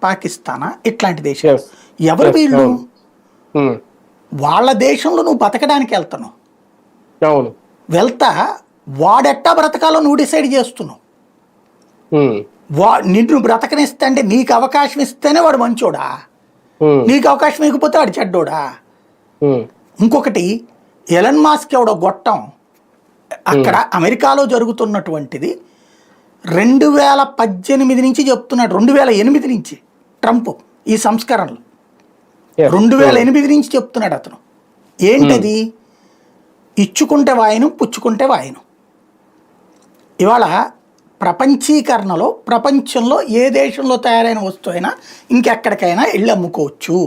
పాకిస్తానా ఇట్లాంటి దేశాలు. Yes. ఎవరు Yes, వీళ్ళు? అవును. ఉమ్, వాళ్ళ దేశంలో నువ్వు బతకడానికి వెళ్తున్నావు. అవును. వెళ్తా వాడెట్టా బ్రతకాలో నువ్వు డిసైడ్ చేస్తున్నావు. ఉమ్, నిన్ను బ్రతకనిస్తే అంటే నీకు అవకాశం ఇస్తేనే వాడు మంచోడా, ఉమ్, నీకు అవకాశం ఇవ్వకపోతే వాడు చెడ్డోడా? ఉమ్, ఇంకొకటి, ఎలన్ మాస్క్ ఎవడో గొట్టం అక్కడ అమెరికాలో జరుగుతున్నటువంటిది 2018 నుంచి చెప్తున్నాడు, 2008 నుంచి ట్రంప్ ఈ సంస్కరణలు yes, 2008 నుంచి చెప్తున్నాడు అతను. ఏంటది? ఇచ్చుకుంటే వాయను, పుచ్చుకుంటే వాయను. ఇవాళ ప్రపంచీకరణలో ప్రపంచంలో ఏ దేశంలో తయారైన వస్తువు అయినా ఇంకెక్కడికైనా వెళ్ళి అమ్ముకోవచ్చు.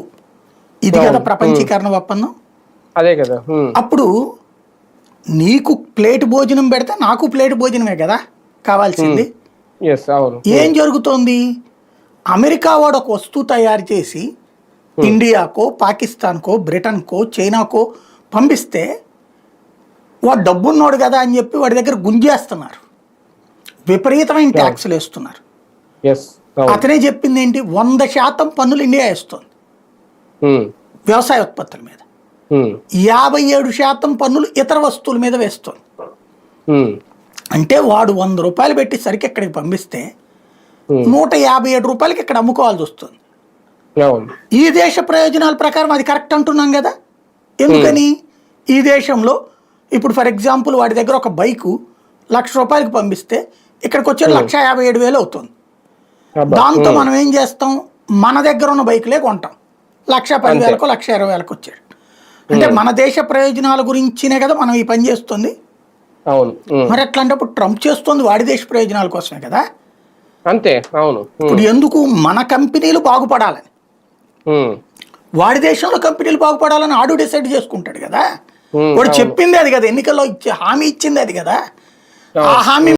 ఇది కదా ప్రపంచీకరణ ఒప్పందం. అదే కదా. అప్పుడు నీకు ప్లేట్ భోజనం పెడితే నాకు ప్లేట్ భోజనమే కదా కావాల్సింది. ఎస్, అవును. ఏం జరుగుతోంది? అమెరికా వాడు ఒక వస్తువు తయారు చేసి ఇండియాకో, పాకిస్తాన్కో, బ్రిటన్కో, చైనాకో పంపిస్తే వాడు డబ్బున్నోడు కదా అని చెప్పి వాడి దగ్గర గుంజేస్తున్నారు, విపరీతమైన ట్యాక్సులు వేస్తున్నారు. ఎస్, అవును. అతనే చెప్పింది ఏంటి? 100% పన్నులు ఇండియా వేస్తుంది వ్యవసాయ ఉత్పత్తుల మీద, 57% పన్నులు ఇతర వస్తువుల మీద వేస్తుంది. అంటే వాడు 100 రూపాయలు పెట్టి సరికి ఇక్కడికి పంపిస్తే 157 రూపాయలకి ఇక్కడ అమ్ముకోవాల్సి వస్తుంది. ఈ దేశ ప్రయోజనాల ప్రకారం అది కరెక్ట్ అంటున్నాం కదా. ఎందుకని? ఈ దేశంలో ఇప్పుడు ఫర్ ఎగ్జాంపుల్ వాడి దగ్గర ఒక బైకు 1,00,000 రూపాయలకి పంపిస్తే ఇక్కడికి వచ్చే 1,57,000 అవుతుంది. దాంతో మనం ఏం చేస్తాం? మన దగ్గర ఉన్న బైకులే కొంటాం. 1,10,000కో 1,20,000కో వచ్చాడు. అంటే మన దేశ ప్రయోజనాల గురించినే కదా మనం ఈ పని చేస్తుంది. అవును. మరి అట్లాంటప్పుడు ట్రంప్ చేస్తుంది వాడి దేశ ప్రయోజనాల కోసమే కదా. అంతే. అవును. ఇప్పుడు ఎందుకు? మన కంపెనీలు బాగుపడాలని, వాడి దేశంలో కంపెనీలు బాగుపడాలని ఆడు డిసైడ్ చేసుకుంటాడు కదా. వాడు చెప్పింది అది కదా, ఎన్నికల్లో హామీ ఇచ్చింది అది కదా. ఆ హామీ